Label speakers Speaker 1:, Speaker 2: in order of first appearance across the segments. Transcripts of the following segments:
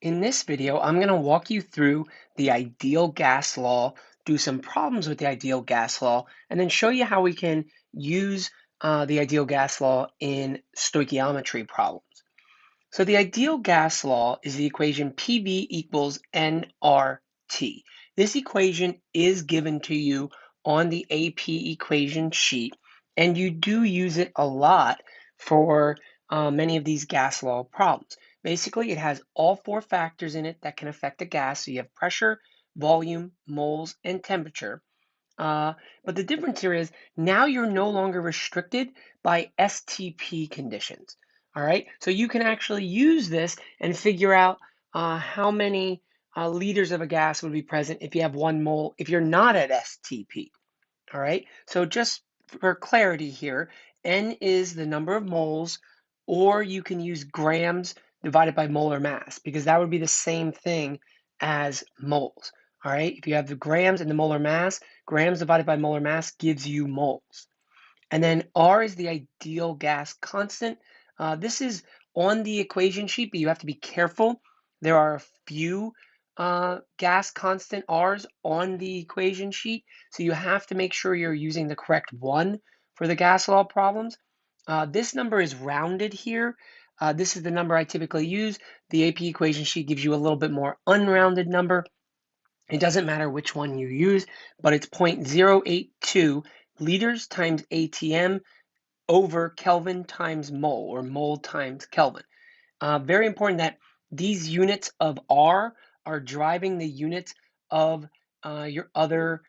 Speaker 1: In this video, I'm going to walk you through the ideal gas law, do some problems with the ideal gas law, and then show you how we can use the ideal gas law in stoichiometry problems. So the ideal gas law is the equation PV equals nRT. This equation is given to you on the AP equation sheet, and you do use it a lot for many of these gas law problems. Basically, it has all four factors in it that can affect a gas. So you have pressure, volume, moles, and temperature. But the difference here is now you're no longer restricted by STP conditions. All right, so you can actually use this and figure out how many liters of a gas would be present if you have 1 mole if you're not at STP. All right, so just for clarity here, N is the number of moles, or you can use grams divided by molar mass because that would be the same thing as moles. All right, if you have the grams and the molar mass, grams divided by molar mass gives you moles. And then R is the ideal gas constant. This is on the equation sheet, but you have to be careful. There are a few gas constant R's on the equation sheet, so you have to make sure you're using the correct one for the gas law problems. This number is rounded here. This is the number I typically use. The AP equation sheet gives you a little bit more unrounded number. It doesn't matter which one you use, but it's 0.082 liters times ATM over Kelvin times mole, or mole times Kelvin. Very important that these units of R are driving the units of your other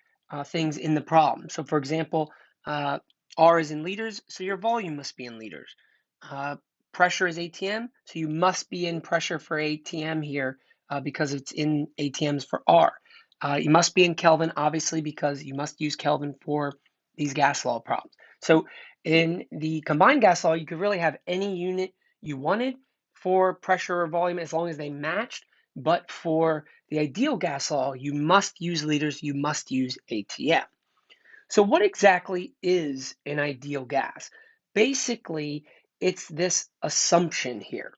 Speaker 1: things in the problem. So for example, R is in liters, so your volume must be in liters. Uh, Pressure is ATM, so you must be in pressure for ATM here because it's in ATMs for R. You must be in Kelvin, obviously, because you must use Kelvin for these gas law problems. So in the combined gas law, you could really have any unit you wanted for pressure or volume as long as they matched. But for the ideal gas law, you must use liters, you must use ATM. So what exactly is an ideal gas? Basically, it's this assumption here,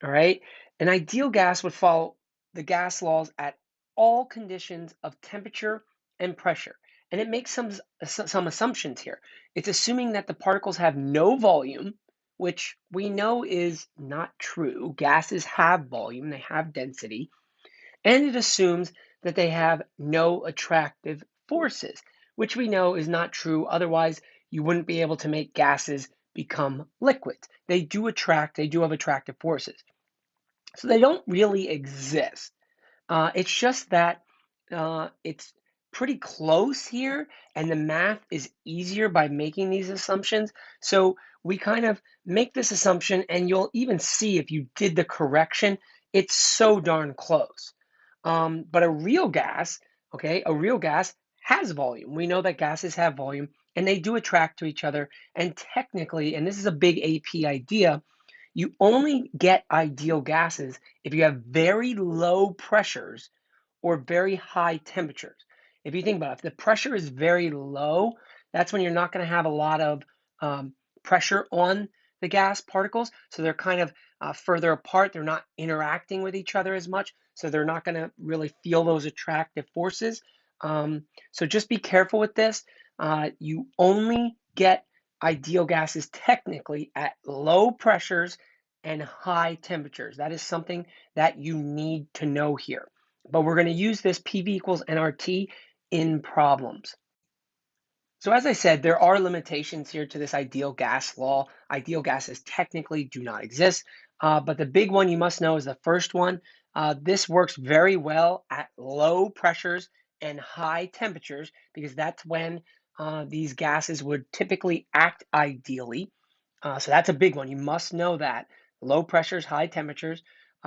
Speaker 1: all right? An ideal gas would follow the gas laws at all conditions of temperature and pressure. And it makes some assumptions here. It's assuming that the particles have no volume, which we know is not true. Gases have volume, they have density, and it assumes that they have no attractive forces, which we know is not true. Otherwise, you wouldn't be able to make gases become liquids. They do attract, they do have attractive forces. So they don't really exist. It's just that it's pretty close here, and the math is easier by making these assumptions. So we kind of make this assumption, and you'll even see if you did the correction, it's so darn close. But a real gas, okay, a real gas has volume. We know that gases have volume, and they do attract to each other. And technically, and this is a big AP idea, you only get ideal gases if you have very low pressures or very high temperatures. If you think about it, if the pressure is very low, that's when you're not going to have a lot of pressure on the gas particles. So they're kind of further apart. They're not interacting with each other as much. So they're not going to really feel those attractive forces. So just be careful with this. You only get ideal gases technically at low pressures and high temperatures. That is something that you need to know here. But we're going to use this PV equals nRT in problems. So as I said, there are limitations here to this ideal gas law. Ideal gases technically do not exist, but the big one you must know is the first one. This works very well at low pressures and high temperatures because that's when these gases would typically act ideally. So that's a big one. You must know that. Low pressures, high temperatures.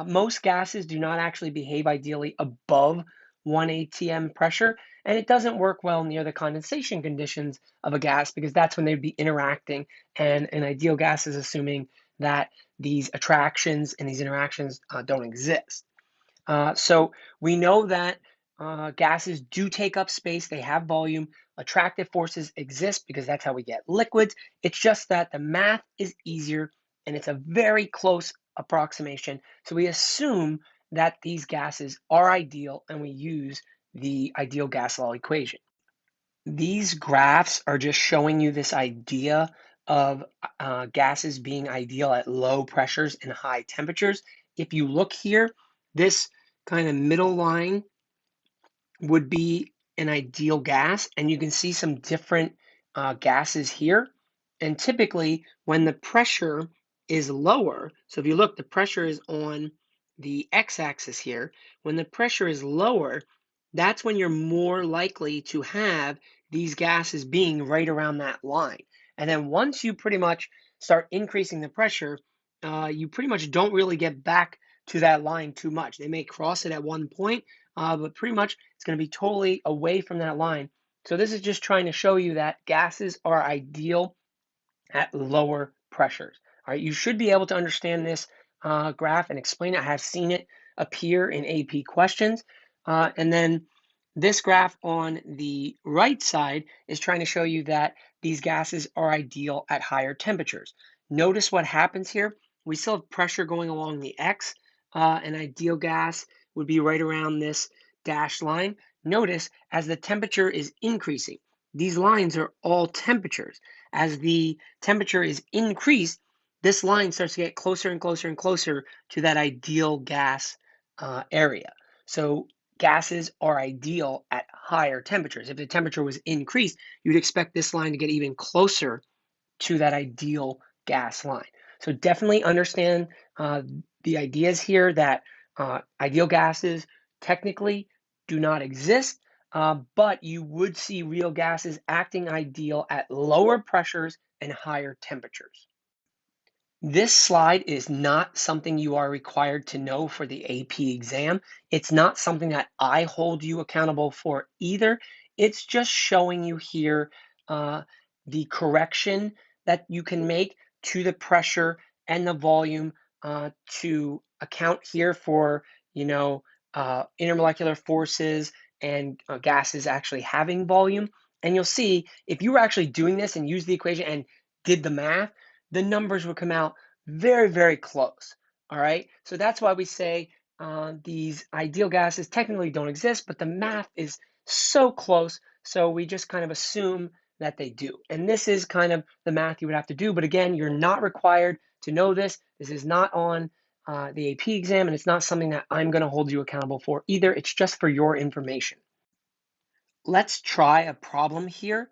Speaker 1: Most gases do not actually behave ideally above 1 atm pressure, and it doesn't work well near the condensation conditions of a gas because that's when they'd be interacting. And an ideal gas is assuming that these attractions and these interactions don't exist. So we know that gases do take up space, they have volume, attractive forces exist because that's how we get liquids. It's just that the math is easier and it's a very close approximation. So we assume that these gases are ideal and we use the ideal gas law equation. These graphs are just showing you this idea of gases being ideal at low pressures and high temperatures. If you look here, this kind of middle line would be an ideal gas, and you can see some different gases here. And typically, when the pressure is lower, so if you look, the pressure is on the x-axis here. When the pressure is lower, that's when you're more likely to have these gases being right around that line. And then once you pretty much start increasing the pressure, you pretty much don't really get back to that line too much. They may cross it at one point, but pretty much it's going to be totally away from that line. So this is just trying to show you that gases are ideal at lower pressures. All right, you should be able to understand this graph and explain it. I have seen it appear in AP questions. And then this graph on the right side is trying to show you that these gases are ideal at higher temperatures. Notice what happens here. We still have pressure going along the X. An ideal gas would be right around this dashed line. Notice as the temperature is increasing, these lines are all temperatures. As the temperature is increased, this line starts to get closer and closer and closer to that ideal gas area. So gases are ideal at higher temperatures. If the temperature was increased, you'd expect this line to get even closer to that ideal gas line. So definitely understand the ideas here that ideal gases technically do not exist, but you would see real gases acting ideal at lower pressures and higher temperatures. This slide is not something you are required to know for the AP exam. It's not something that I hold you accountable for either. It's just showing you here the correction that you can make to the pressure and the volume to account here for, intermolecular forces and gases actually having volume. And you'll see if you were actually doing this and used the equation and did the math, the numbers would come out very, very close. All right. So that's why we say these ideal gases technically don't exist, but the math is so close. So we just kind of assume that they do. And this is kind of the math you would have to do. But again, you're not required to know this. This is not on the AP exam, and it's not something that I'm going to hold you accountable for either. It's just for your information. Let's try a problem here.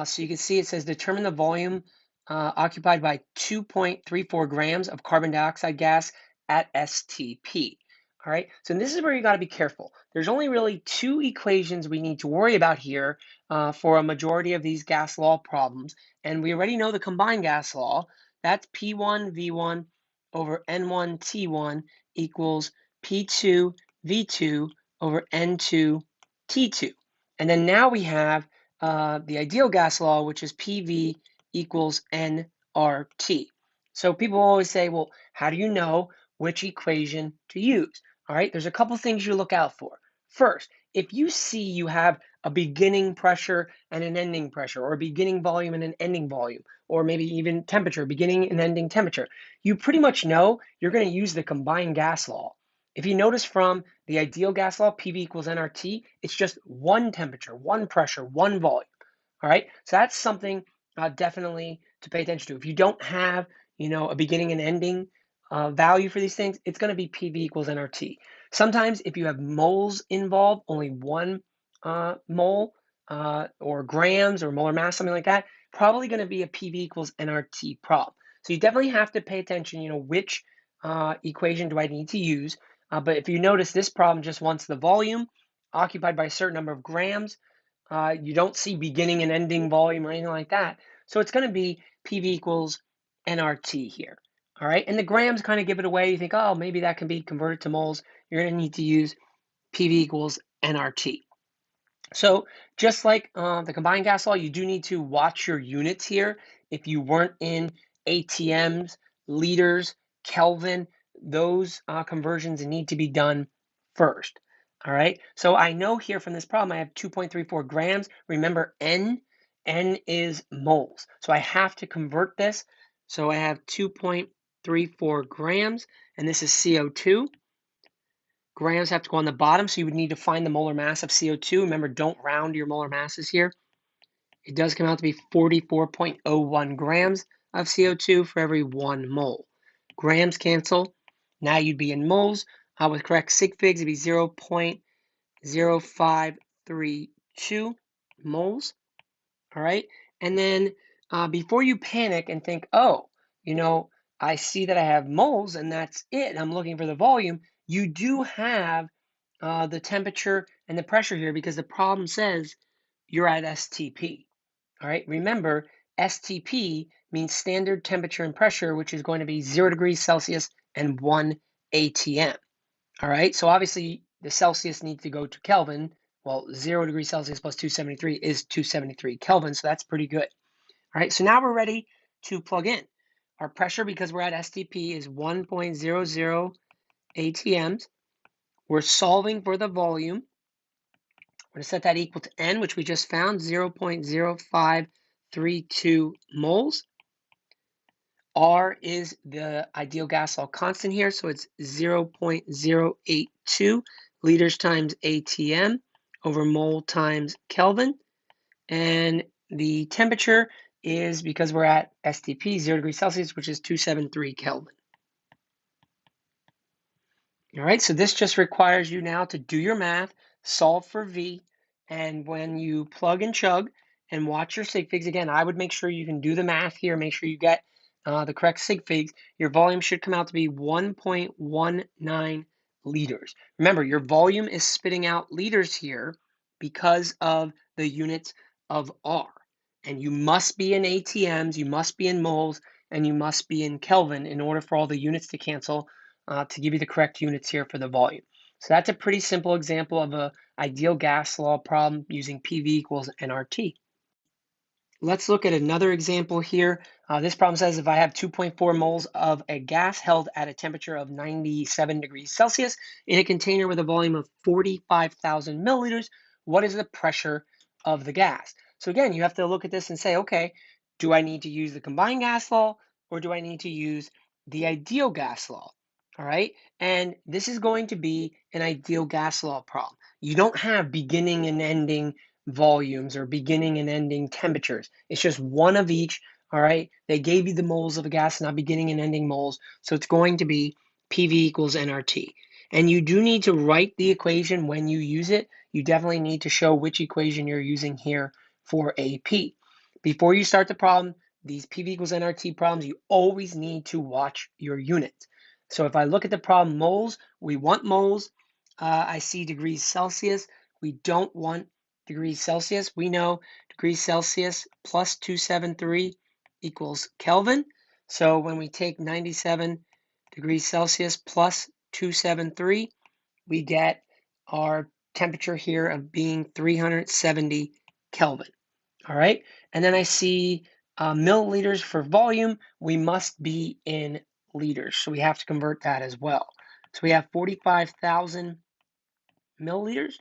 Speaker 1: So you can see it says determine the volume occupied by 2.34 grams of carbon dioxide gas at STP. All right, so this is where you got to be careful. There's only really two equations we need to worry about here for a majority of these gas law problems. And we already know the combined gas law. That's P1 V1 over N1 T1 equals P2 V2 over N2 T2. And then now we have the ideal gas law, which is PV equals nRT. So people always say, well, how do you know which equation to use? All right, there's a couple things you look out for. First, if you see you have a beginning pressure and an ending pressure, or a beginning volume and an ending volume, or maybe even temperature, beginning and ending temperature, you pretty much know you're going to use the combined gas law. If you notice from the ideal gas law, PV equals nRT, it's just one temperature, one pressure, one volume. All right, so that's something definitely to pay attention to. If you don't have, a beginning and ending value for these things, it's going to be PV equals nRT. Sometimes if you have moles involved, only one mole or grams or molar mass, something like that, probably going to be a PV equals nRT problem. So you definitely have to pay attention, which equation do I need to use? But if you notice, this problem just wants the volume occupied by a certain number of grams. You don't see beginning and ending volume or anything like that. So it's going to be PV equals nRT here. All right. And the grams kind of give it away. You think, oh, maybe that can be converted to moles. You're going to need to use PV equals nRT. So just like the combined gas law, you do need to watch your units here. If you weren't in ATMs, liters, Kelvin, those conversions need to be done first. All right, so I know here from this problem I have 2.34 grams. Remember N is moles. So I have to convert this. So I have 2.34 grams, and this is CO2. grams have to go on the bottom, so you would need to find the molar mass of CO2. Remember, don't round your molar masses here. It does come out to be 44.01 grams of CO2 for every 1 mole. Grams cancel. Now you'd be in moles. With correct sig figs, it'd be 0.0532 moles. All right. And then before you panic and think, oh, I see that I have moles and that's it, I'm looking for the volume, you do have the temperature and the pressure here because the problem says you're at STP. All right. Remember, STP means standard temperature and pressure, which is going to be 0 degrees Celsius and 1 atm. All right. So obviously the Celsius needs to go to Kelvin. Well, 0 degrees Celsius plus 273 is 273 Kelvin. So that's pretty good. All right. So now we're ready to plug in. Our pressure, because we're at STP, is 1.00 atms. We're solving for the volume. We're going to set that equal to N, which we just found, 0.0532 moles. R is the ideal gas law constant here, so it's 0.082 liters times ATM over mole times Kelvin. And the temperature is, because we're at STP, 0 degrees Celsius, which is 273 Kelvin. All right, so this just requires you now to do your math, solve for V, and when you plug and chug and watch your sig figs, again, I would make sure you can do the math here, make sure you get the correct sig figs. Your volume should come out to be 1.19 liters. Remember, your volume is spitting out liters here because of the units of R. And you must be in ATMs, you must be in moles, and you must be in Kelvin in order for all the units to cancel to give you the correct units here for the volume. So that's a pretty simple example of an ideal gas law problem using PV equals nRT. Let's look at another example here. This problem says if I have 2.4 moles of a gas held at a temperature of 97 degrees Celsius in a container with a volume of 45,000 milliliters, what is the pressure of the gas? So again, you have to look at this and say, okay, do I need to use the combined gas law or do I need to use the ideal gas law? All right, and this is going to be an ideal gas law problem. You don't have beginning and ending volumes or beginning and ending temperatures. It's just one of each. All right, they gave you the moles of a gas, not beginning and ending moles. So it's going to be PV equals nRT. And you do need to write the equation when you use it. You definitely need to show which equation you're using here for AP. Before you start the problem, these PV equals nRT problems, you always need to watch your units. So if I look at the problem moles, we want moles. I see degrees Celsius. We don't want degrees Celsius. We know degrees Celsius plus 273 equals Kelvin. So when we take 97 degrees Celsius plus 273, we get our temperature here of being 370 Kelvin. All right. And then I see milliliters for volume. We must be in liters. So we have to convert that as well. So we have 45,000 milliliters.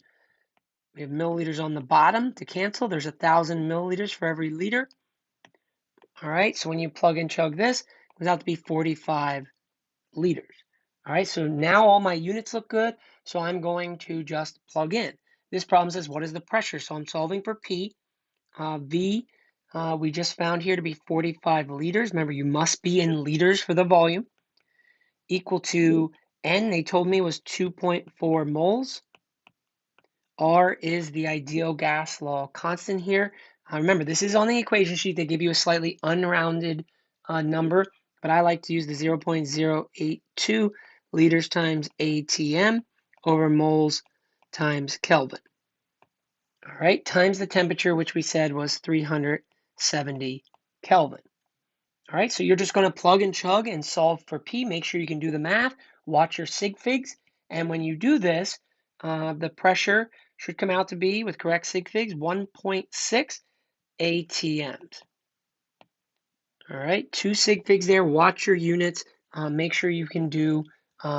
Speaker 1: We have milliliters on the bottom to cancel. There's 1,000 milliliters for every liter. All right. So when you plug and chug this, it comes out to be 45 liters. All right. So now all my units look good. So I'm going to just plug in. This problem says, what is the pressure? So I'm solving for P. V, we just found here to be 45 liters. Remember, you must be in liters for the volume. Equal to N, they told me was 2.4 moles. R is the ideal gas law constant here. Remember, this is on the equation sheet. They give you a slightly unrounded number, but I like to use the 0.082 liters times ATM over moles times Kelvin. All right, times the temperature, which we said was 370 Kelvin. All right, so you're just going to plug and chug and solve for P. Make sure you can do the math, watch your sig figs, and when you do this, the pressure should come out to be, with correct sig figs, 1.6 atms. All right, 2 sig figs there. Watch your units. Make sure you can do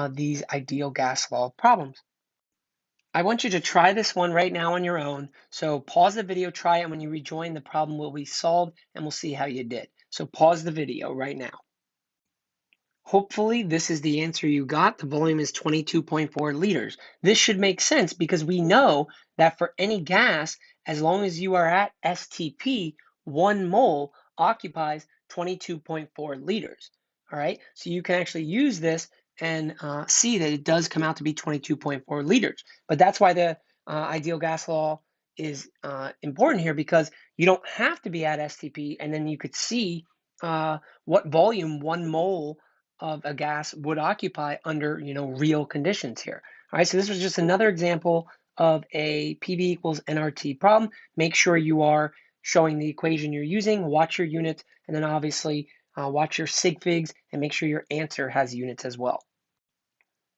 Speaker 1: these ideal gas law problems. I want you to try this one right now on your own. So pause the video, try it, and when you rejoin, the problem will be solved, and we'll see how you did. So pause the video right now. Hopefully, this is the answer you got. The volume is 22.4 liters. This should make sense because we know that for any gas, as long as you are at STP, 1 mole occupies 22.4 liters. All right, so you can actually use this and see that it does come out to be 22.4 liters. But that's why the ideal gas law is important here, because you don't have to be at STP, and then you could see what volume 1 mole of a gas would occupy under, real conditions here. All right, so this was just another example of a PV equals nRT problem. Make sure you are showing the equation you're using, watch your units, and then obviously watch your sig figs and make sure your answer has units as well.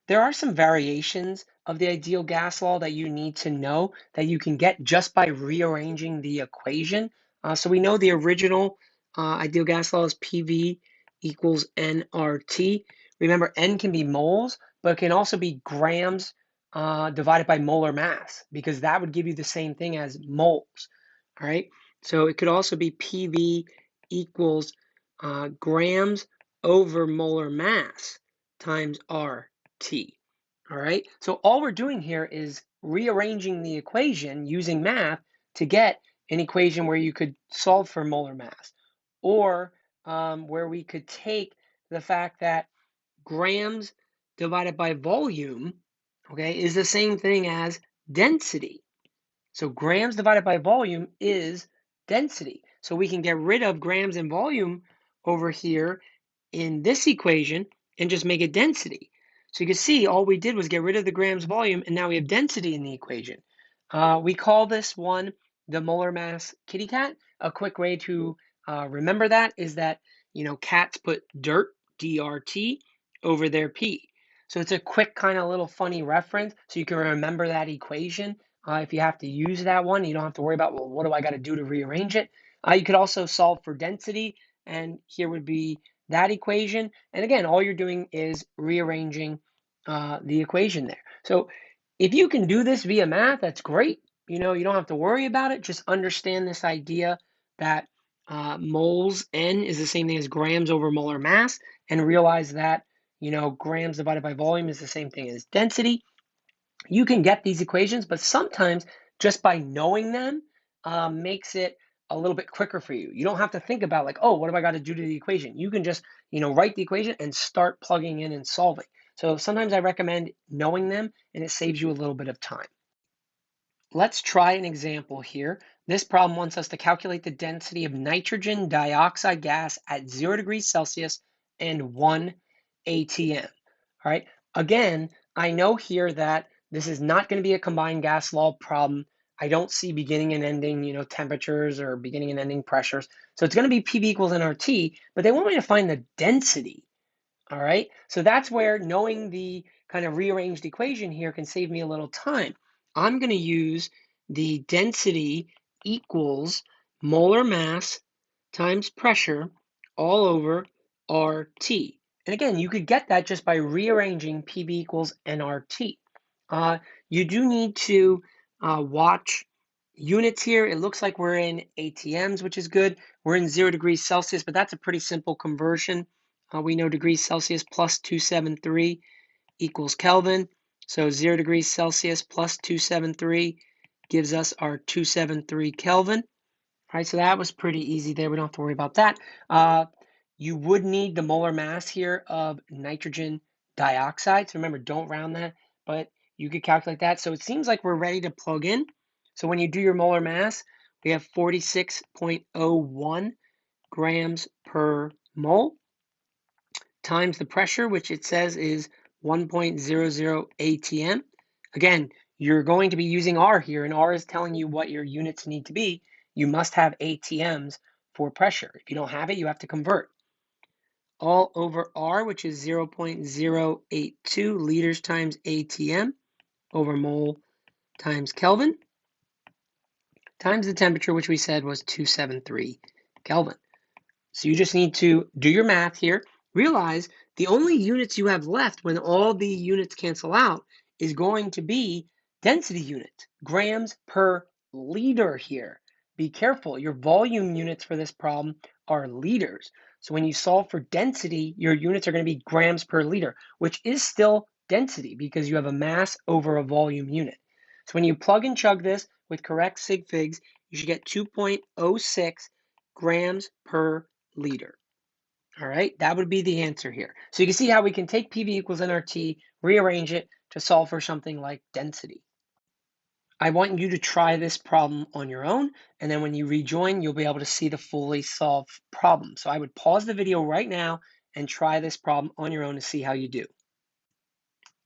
Speaker 1: There are some variations of the ideal gas law that you need to know that you can get just by rearranging the equation. So we know the original ideal gas law is PV equals nRT. Remember, N can be moles, but it can also be grams divided by molar mass, because that would give you the same thing as moles. All right. So it could also be PV equals grams over molar mass times RT. All right, so all we're doing here is rearranging the equation using math to get an equation where you could solve for molar mass, or where we could take the fact that grams divided by volume, okay, is the same thing as density. So grams divided by volume is density. So we can get rid of grams and volume over here in this equation and just make it density. So you can see all we did was get rid of the grams volume, and now we have density in the equation. We call this one the molar mass kitty cat. A quick way to remember that is that, cats put dirt, DRT, over their pee. So it's a quick kind of little funny reference so you can remember that equation. If you have to use that one, you don't have to worry about, well, what do I got to do to rearrange it? You could also solve for density, and here would be that equation. And again, all you're doing is rearranging the equation there. So if you can do this via math, that's great. You don't have to worry about it. Just understand this idea that moles N is the same thing as grams over molar mass, and realize that, grams divided by volume is the same thing as density. You can get these equations, but sometimes just by knowing them makes it a little bit quicker for you. You don't have to think about like, oh, what have I got to do to the equation? You can just, write the equation and start plugging in and solving. So sometimes I recommend knowing them, and it saves you a little bit of time. Let's try an example here. This problem wants us to calculate the density of nitrogen dioxide gas at 0 degrees Celsius and 1 atm. All right. Again, I know here that this is not going to be a combined gas law problem. I don't see beginning and ending, temperatures or beginning and ending pressures. So it's going to be PV equals nRT, but they want me to find the density. All right, so that's where knowing the kind of rearranged equation here can save me a little time. I'm going to use the density equals molar mass times pressure all over RT. And again, you could get that just by rearranging PV equals nRT. You do need to watch units here. It looks like we're in ATMs, which is good. We're in 0 degrees Celsius, but that's a pretty simple conversion. We know degrees Celsius plus 273 equals Kelvin. So 0 degrees Celsius plus 273 gives us our 273 Kelvin. All right, so that was pretty easy there. We don't have to worry about that. You would need the molar mass here of nitrogen dioxide. So remember, don't round that, but you could calculate that. So it seems like we're ready to plug in. So when you do your molar mass, we have 46.01 grams per mole times the pressure, which it says is 1.00 atm. Again, you're going to be using R here, and R is telling you what your units need to be. You must have ATMs for pressure. If you don't have it, you have to convert. All over R, which is 0.082 liters times ATM over mole times Kelvin, times the temperature, which we said was 273 Kelvin. So you just need to do your math here. Realize the only units you have left when all the units cancel out is going to be density units, grams per liter here. Be careful. Your volume units for this problem are liters. So when you solve for density, your units are going to be grams per liter, which is still density because you have a mass over a volume unit. So when you plug and chug this with correct sig figs, you should get 2.06 grams per liter. All right, that would be the answer here. So you can see how we can take PV equals nRT, rearrange it to solve for something like density. I want you to try this problem on your own, and then when you rejoin, you'll be able to see the fully solved problem. So I would pause the video right now and try this problem on your own to see how you do.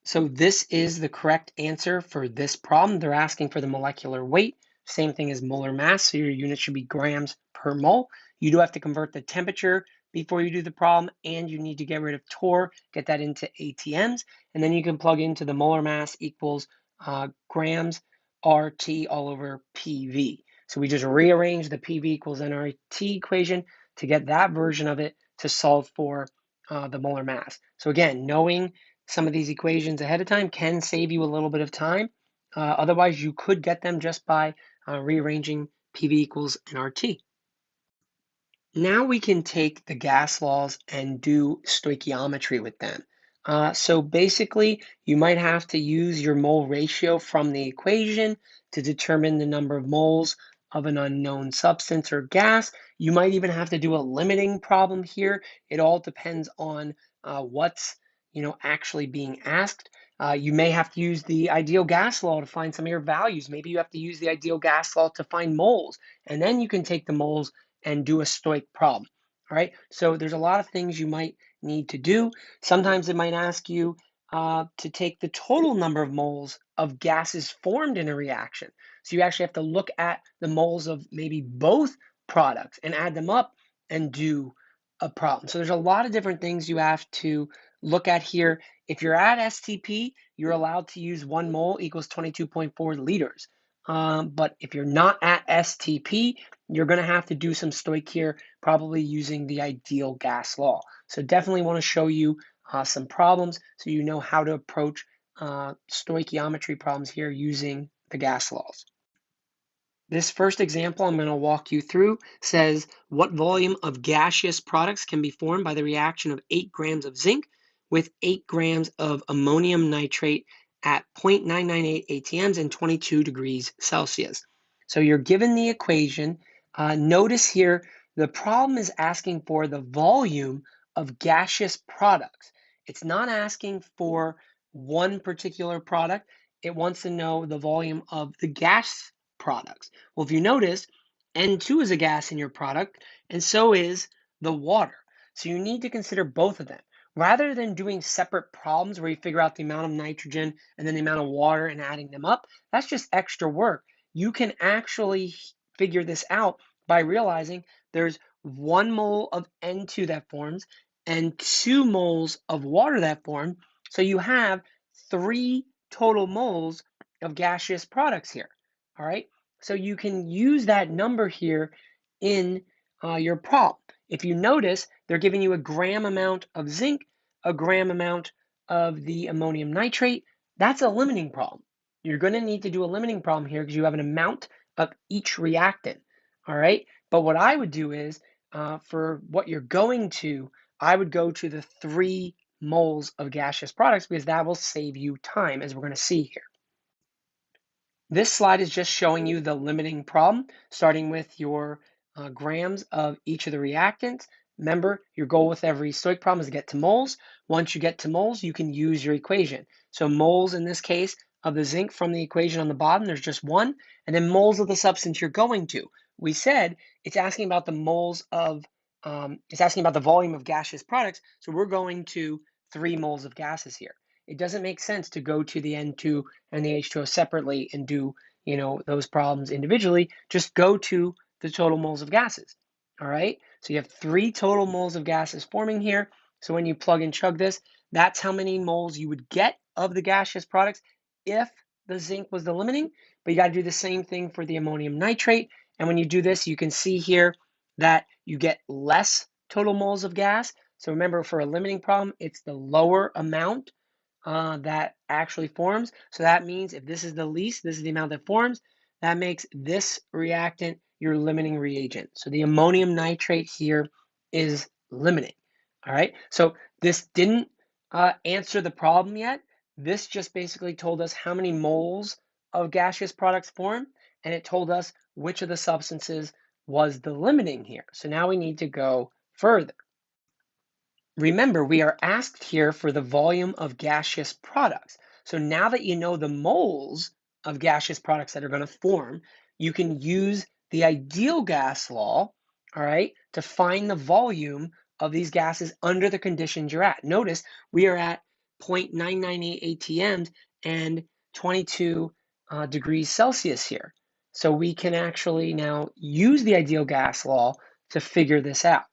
Speaker 1: So this is the correct answer for this problem. They're asking for the molecular weight, same thing as molar mass, so your unit should be grams per mole. You do have to convert the temperature before you do the problem, and you need to get rid of torr, get that into ATMs, and then you can plug into the molar mass equals grams RT all over PV. So we just rearrange the PV equals nRT equation to get that version of it to solve for the molar mass. So again, knowing some of these equations ahead of time can save you a little bit of time. Otherwise, you could get them just by rearranging PV equals nRT. Now we can take the gas laws and do stoichiometry with them. So basically, you might have to use your mole ratio from the equation to determine the number of moles of an unknown substance or gas. You might even have to do a limiting problem here. It all depends on what's actually being asked. You may have to use the ideal gas law to find some of your values. Maybe you have to use the ideal gas law to find moles, and then you can take the moles and do a stoich problem. All right, so there's a lot of things you might need to do. Sometimes it might ask you to take the total number of moles of gases formed in a reaction. So you actually have to look at the moles of maybe both products and add them up and do a problem. So there's a lot of different things you have to look at here. If you're at STP, you're allowed to use 1 mole equals 22.4 liters. But if you're not at STP, you're going to have to do some stoich here, probably using the ideal gas law. So definitely want to show you some problems so you know how to approach stoichiometry problems here using the gas laws. This first example I'm going to walk you through says what volume of gaseous products can be formed by the reaction of 8 grams of zinc with 8 grams of ammonium nitrate at 0.998 ATMs and 22 degrees Celsius. So you're given the equation. Notice here the problem is asking for the volume of gaseous products. It's not asking for one particular product. It wants to know the volume of the gas products. Well, if you notice, N2 is a gas in your product, and so is the water. So you need to consider both of them. Rather than doing separate problems where you figure out the amount of nitrogen and then the amount of water and adding them up, that's just extra work. You can actually figure this out by realizing there's 1 mole of N2 that forms and 2 moles of water that form. So you have 3 total moles of gaseous products here. All right, so you can use that number here in your problem. If you notice, they're giving you a gram amount of zinc, a gram amount of the ammonium nitrate. That's a limiting problem. You're going to need to do a limiting problem here because you have an amount of each reactant. All right, but what I would do is for what you're going to, I would go to the 3 moles of gaseous products because that will save you time, as we're going to see here. This slide is just showing you the limiting problem, starting with your grams of each of the reactants. Remember, your goal with every stoich problem is to get to moles. Once you get to moles, you can use your equation. So moles, in this case, of the zinc from the equation on the bottom, there's just 1. And then moles of the substance you're going to. We said it's asking about the moles of, it's asking about the volume of gaseous products. So we're going to 3 moles of gases here. It doesn't make sense to go to the N2 and the H2O separately and do, those problems individually. Just go to the total moles of gases. All right, so you have 3 total moles of gases forming here. So when you plug and chug this, that's how many moles you would get of the gaseous products if the zinc was the limiting. But you got to do the same thing for the ammonium nitrate. And when you do this, you can see here that you get less total moles of gas. So remember, for a limiting problem, it's the lower amount that actually forms. So that means if this is the least, this is the amount that forms, that makes this reactant your limiting reagent. So the ammonium nitrate here is limiting. All right, so this didn't answer the problem yet. This just basically told us how many moles of gaseous products form, and it told us which of the substances was the limiting here. So now we need to go further. Remember, we are asked here for the volume of gaseous products. So now that you know the moles of gaseous products that are going to form, you can use the ideal gas law, all right, to find the volume of these gases under the conditions you're at. Notice we are at 0.998 atms and 22 degrees Celsius here. So we can actually now use the ideal gas law to figure this out.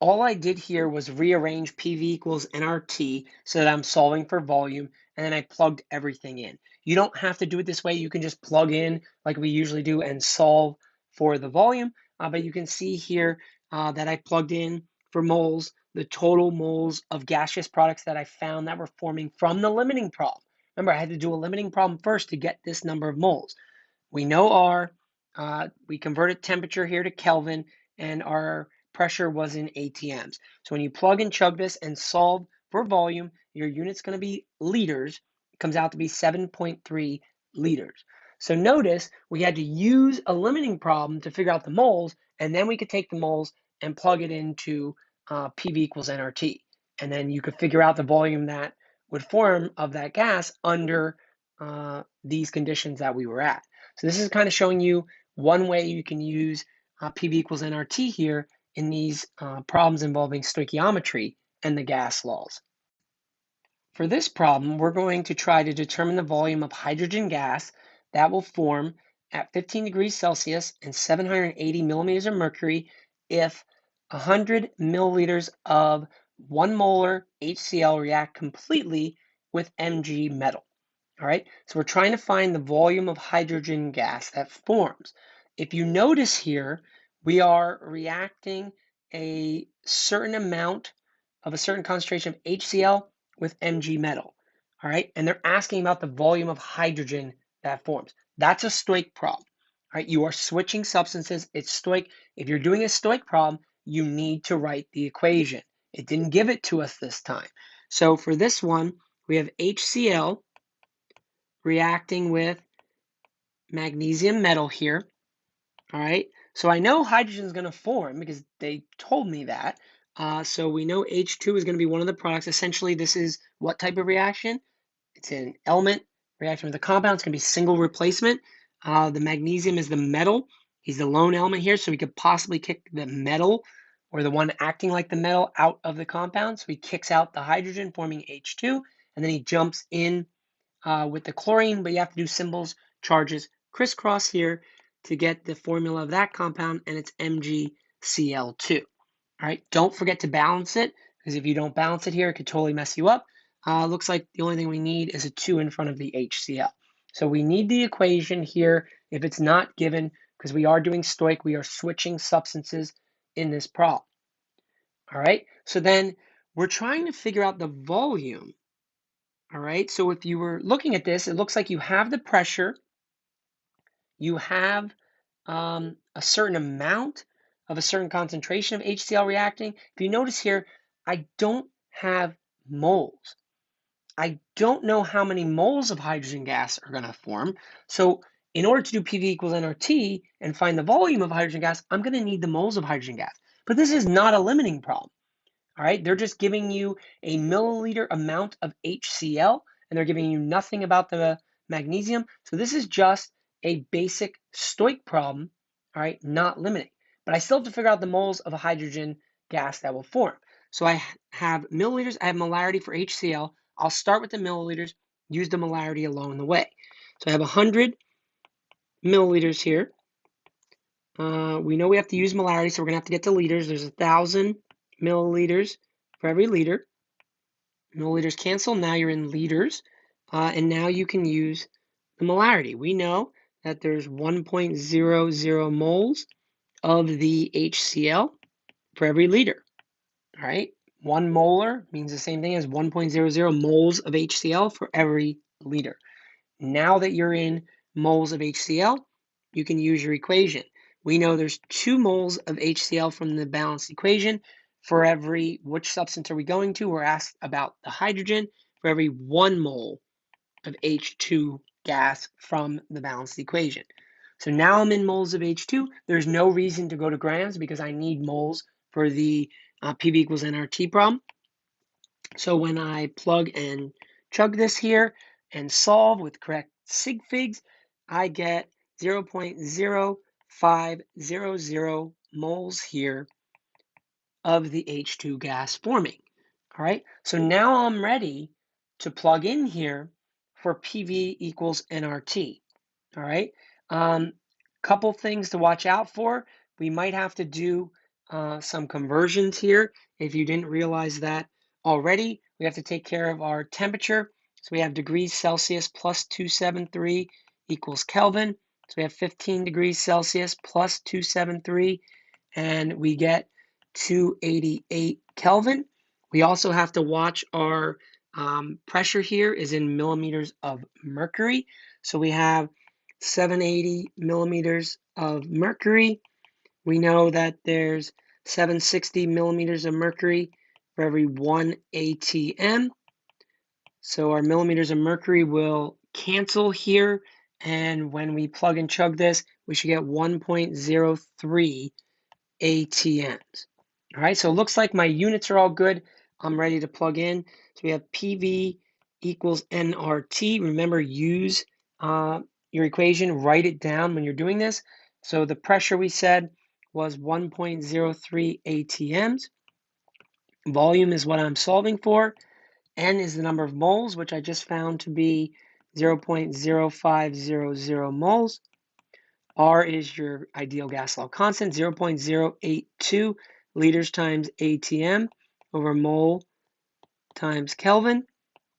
Speaker 1: All I did here was rearrange PV equals nRT so that I'm solving for volume, and then I plugged everything in. You don't have to do it this way. You can just plug in like we usually do and solve for the volume. But you can see here that I plugged in for moles, the total moles of gaseous products that I found that were forming from the limiting problem. Remember, I had to do a limiting problem first to get this number of moles. We know R, we converted temperature here to Kelvin, and our pressure was in ATMs. So when you plug and chug this and solve for volume, your unit's going to be liters. It comes out to be 7.3 liters. So notice we had to use a limiting problem to figure out the moles, and then we could take the moles and plug it into PV equals nRT. And then you could figure out the volume that would form of that gas under these conditions that we were at. So this is kind of showing you one way you can use PV equals nRT here in these problems involving stoichiometry and the gas laws. For this problem, we're going to try to determine the volume of hydrogen gas that will form at 15 degrees Celsius and 780 millimeters of mercury if 100 milliliters of 1 molar HCl react completely with Mg metal. All right, so we're trying to find the volume of hydrogen gas that forms. If you notice here, we are reacting a certain amount of a certain concentration of HCl with Mg metal. All right, and they're asking about the volume of hydrogen that forms. That's a stoich problem. All right, you are switching substances. It's stoich. If you're doing a stoich problem, you need to write the equation. It didn't give it to us this time. So for this one, we have HCl reacting with magnesium metal here. All right, so I know hydrogen is going to form because they told me that. So we know H2 is going to be one of the products. Essentially, this is what type of reaction? It's an element reacting with a compound. It's going to be single replacement. The magnesium is the metal. He's the lone element here, so we could possibly kick the metal or the one acting like the metal out of the compound. So he kicks out the hydrogen, forming H2, and then he jumps in with the chlorine, but you have to do symbols, charges, crisscross here to get the formula of that compound, and it's MgCl2. All right, don't forget to balance it, because if you don't balance it here, it could totally mess you up. Looks like the only thing we need is a 2 in front of the HCl. So we need the equation here if it's not given, because we are doing stoich, we are switching substances in this problem. All right, so then we're trying to figure out the volume. All right, so if you were looking at this, it looks like you have the pressure, you have a certain amount of a certain concentration of HCl reacting. If you notice here, I don't have moles. I don't know how many moles of hydrogen gas are going to form. So in order to do PV equals nRT and find the volume of hydrogen gas, I'm going to need the moles of hydrogen gas. But this is not a limiting problem. All right, they're just giving you a milliliter amount of HCl, and they're giving you nothing about the magnesium. So this is just a basic stoich problem, all right, not limiting. But I still have to figure out the moles of a hydrogen gas that will form. So I have milliliters, I have molarity for HCl. I'll start with the milliliters, use the molarity along the way. So I have 100 milliliters here. We know we have to use molarity, so we're going to have to get to liters. There's 1,000 milliliters for every liter. Milliliters cancel. Now you're in liters. And now you can use the molarity. We know that there's 1.00 moles of the HCl for every liter. All right. 1 molar means the same thing as 1.00 moles of HCl for every liter. Now that you're in moles of HCl, you can use your equation. we know there's 2 moles of HCl from the balanced equation. For every, which substance are we going to? We're asked about the hydrogen. For every 1 mole of H2 gas from the balanced equation. So now I'm in moles of H2. There's no reason to go to grams because I need moles for the PV equals nRT problem. So when I plug and chug this here and solve with correct sig figs, I get 0.0500 moles here of the H2 gas forming. All right, so now I'm ready to plug in here for PV equals nRT. All right, couple things to watch out for. We might have to do some conversions here. If you didn't realize that already, we have to take care of our temperature. So we have degrees Celsius plus 273 equals Kelvin. So we have 15 degrees Celsius plus 273, and we get 288 Kelvin. We also have to watch our pressure here is in millimeters of mercury. So we have 780 millimeters of mercury. We know that there's 760 millimeters of mercury for every 1 atm. So our millimeters of mercury will cancel here. And when we plug and chug this, we should get 1.03 atms. All right, so it looks like my units are all good. I'm ready to plug in. So we have PV equals nRT. Remember, use your equation, write it down when you're doing this. So the pressure we said was 1.03 atms. Volume is what I'm solving for. N is the number of moles, which I just found to be 0.0500 moles. R is your ideal gas law constant, 0.082 liters times atm over mole times Kelvin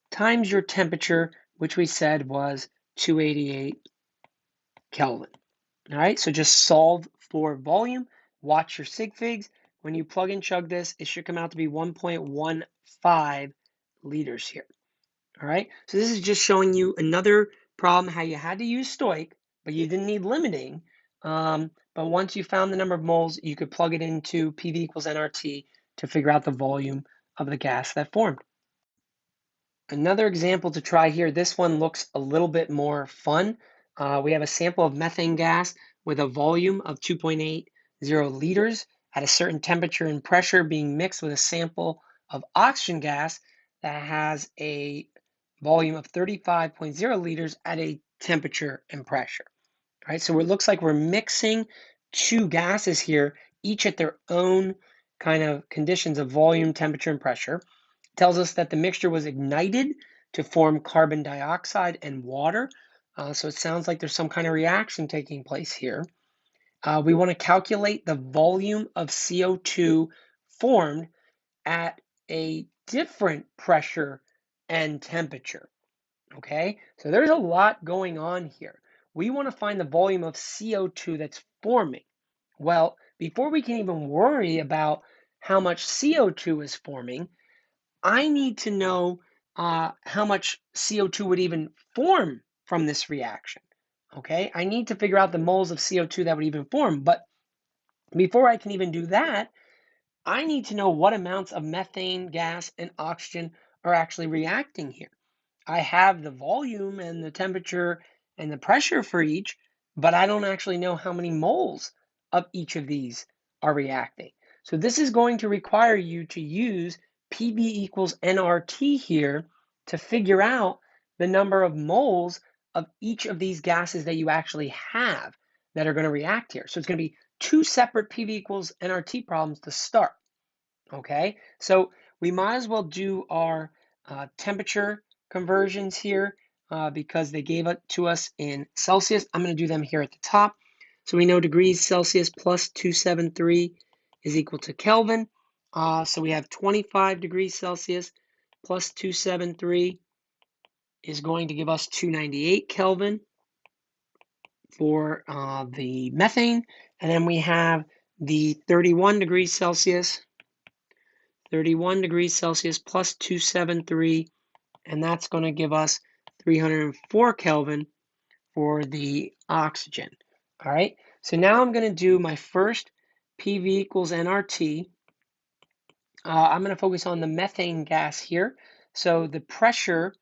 Speaker 1: times your temperature, which we said was 288 Kelvin. All right, so just solve for volume, watch your sig figs. When you plug and chug this, it should come out to be 1.15 liters here. All right, so this is just showing you another problem, how you had to use Stoich, but you didn't need limiting. But once you found the number of moles, you could plug it into PV equals nRT to figure out the volume of the gas that formed. Another example to try here, this one looks a little bit more fun. We have a sample of methane gas with a volume of 2.80 liters at a certain temperature and pressure being mixed with a sample of oxygen gas that has a volume of 35.0 liters at a temperature and pressure. All right, so it looks like we're mixing 2 gases here, each at their own kind of conditions of volume, temperature, and pressure. Tells us that the mixture was ignited to form carbon dioxide and water. So it sounds like there's some kind of reaction taking place here. We want to calculate the volume of CO2 formed at a different pressure and temperature. Okay, so there's a lot going on here. We want to find the volume of CO2 that's forming. Well, before we can even worry about how much CO2 is forming, I need to know how much CO2 would even form from this reaction. Okay, I need to figure out the moles of CO2 that would even form. But before I can even do that, I need to know what amounts of methane gas and oxygen are actually reacting here. I have the volume and the temperature and the pressure for each, but I don't actually know how many moles of each of these are reacting. So this is going to require you to use PV equals nRT here to figure out the number of moles of each of these gases that you actually have that are going to react here. So it's going to be 2 separate PV equals nRT problems to start. Okay, so we might as well do our temperature conversions here because they gave it to us in Celsius. I'm going to do them here at the top. So we know degrees Celsius plus 273 is equal to Kelvin. So we have 25 degrees Celsius plus 273 is going to give us 298 Kelvin for the methane. And then we have the 31 degrees Celsius 31 degrees Celsius plus 273, and that's going to give us 304 Kelvin for the oxygen. All right, So now I'm going to do my first PV equals nRT. I'm going to focus on the methane gas here. So the pressure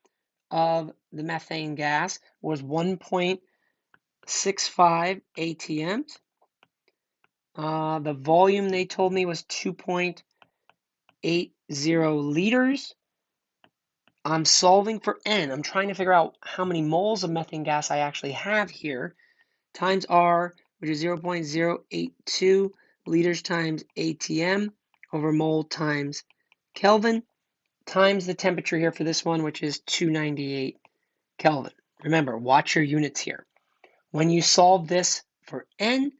Speaker 1: of the methane gas was 1.65 atms. The volume they told me was 2.80 liters. I'm solving for N. I'm trying to figure out how many moles of methane gas I actually have here, times R, which is 0.082 liters times atm over mole times Kelvin, times the temperature here for this one, which is 298 Kelvin. Remember, watch your units here. When you solve this for N,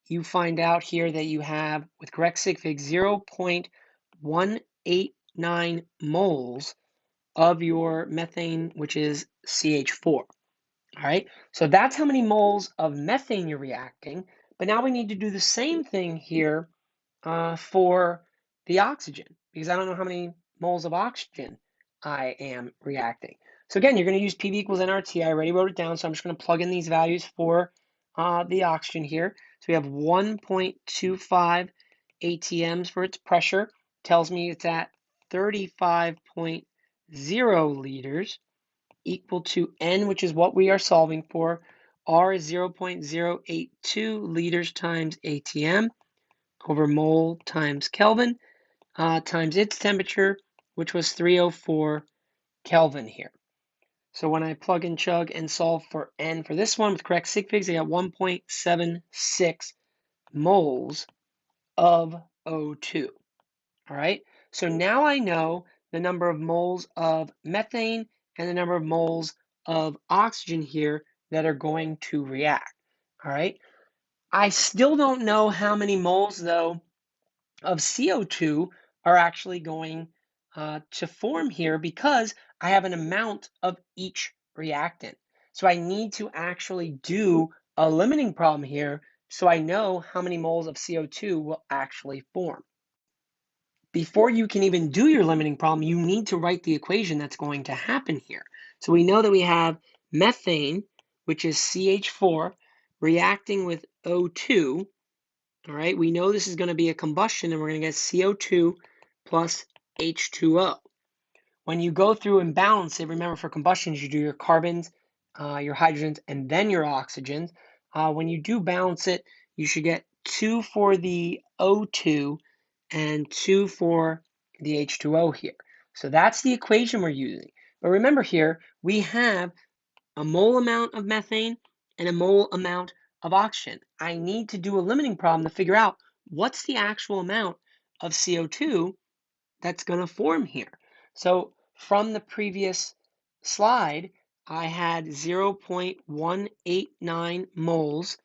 Speaker 1: you find out here that you have, with correct sig fig, 0.189 moles of your methane, which is CH4. All right, so that's how many moles of methane you're reacting. But now we need to do the same thing here for the oxygen, because I don't know how many moles of oxygen I am reacting. So again, you're going to use PV equals nRT. I already wrote it down, so I'm just going to plug in these values for the oxygen here. So we have 1.25 atms for its pressure. Tells me it's at 35.0 liters, equal to N, which is what we are solving for. R is 0.082 liters times atm over mole times Kelvin, times its temperature, which was 304 Kelvin here. So when I plug and chug and solve for N for this one with correct sig figs, I got 1.76 moles of O2. All right, so now I know the number of moles of methane and the number of moles of oxygen here that are going to react. All right, I still don't know how many moles, though, of CO2 are actually going to form here, because I have an amount of each reactant. So I need to actually do a limiting problem here so I know how many moles of CO2 will actually form. Before you can even do your limiting problem, you need to write the equation that's going to happen here. So we know that we have methane, which is CH4, reacting with O2. All right, we know this is going to be a combustion, and we're going to get CO2 plus H2O. When you go through and balance it, remember, for combustions, you do your carbons, your hydrogens, and then your oxygens. When you do balance it, you should get 2 for the O2 and 2 for the H2O here. So that's the equation we're using. But remember here, we have a mole amount of methane and a mole amount of oxygen. I need to do a limiting problem to figure out what's the actual amount of CO2 that's going to form here. So from the previous slide, I had 0.189 moles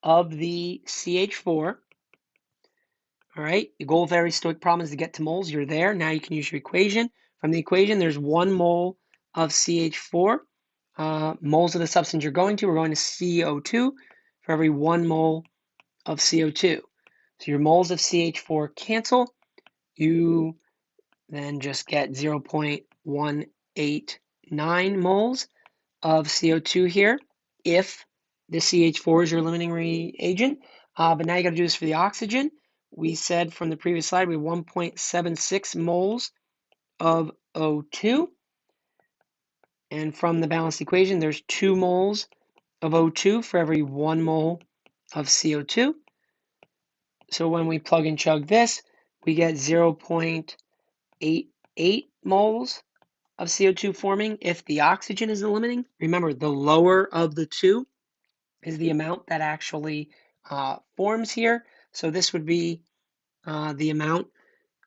Speaker 1: of the CH4. All right, the goal of every Stoic problem is to get to moles. You're there. Now you can use your equation. From the equation, there's 1 mole of CH4. Moles of the substance you're going to, we're going to CO2 for every 1 mole of CO2. So your moles of CH4 cancel. You then just get 0.189 moles of CO2 here if the CH4 is your limiting reagent. But now you got to do this for the oxygen. We said from the previous slide, we have 1.76 moles of O2. And from the balanced equation, there's 2 moles of O2 for every 1 mole of CO2. So when we plug and chug this, we get 0.88 moles of CO2 forming if the oxygen is the limiting. Remember, the lower of the two is the amount that actually forms here. So this would be the amount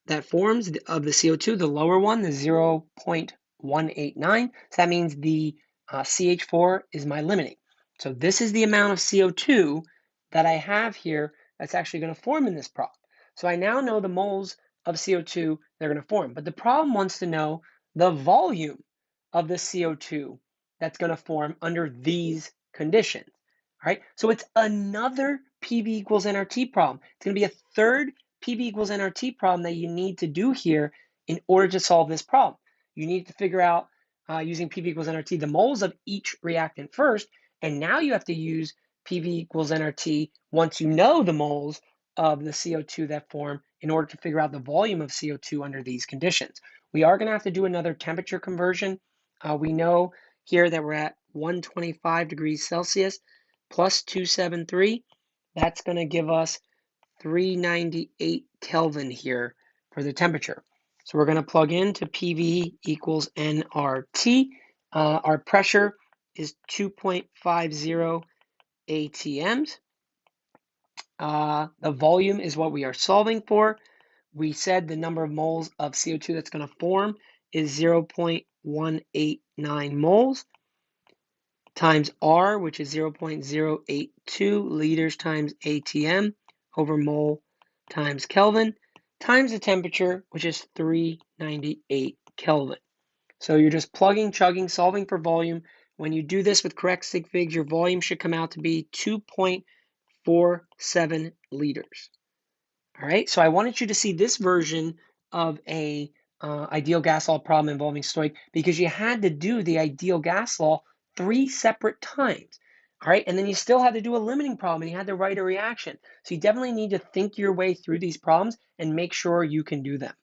Speaker 1: that forms of the CO2, the lower one, the 0.189. So that means the CH4 is my limiting. So this is the amount of CO2 that I have here that's actually going to form in this problem. So I now know the moles of CO2 they're going to form. But the problem wants to know the volume of the CO2 that's going to form under these conditions. All right, so it's another PV equals nRT problem. It's going to be a third PV equals nRT problem that you need to do here in order to solve this problem. You need to figure out, using PV equals nRT, the moles of each reactant first, and now you have to use PV equals nRT once you know the moles of the CO2 that form in order to figure out the volume of CO2 under these conditions. We are going to have to do another temperature conversion. We know here that we're at 125 degrees Celsius plus 273. That's going to give us 398 Kelvin here for the temperature. So we're going to plug into PV equals nRT. Our pressure is 2.50 ATMs. The volume is what we are solving for. We said the number of moles of CO2 that's going to form is 0.189 moles times R, which is 0.082 liters times ATM over mole times Kelvin, times the temperature, which is 398 Kelvin. So you're just plugging, chugging, solving for volume. When you do this with correct sig figs, your volume should come out to be 2.47 liters. All right, so I wanted you to see this version of a ideal gas law problem involving Stoich because you had to do the ideal gas law 3 separate times. All right, and then you still had to do a limiting problem and you had to write a reaction. So you definitely need to think your way through these problems and make sure you can do them.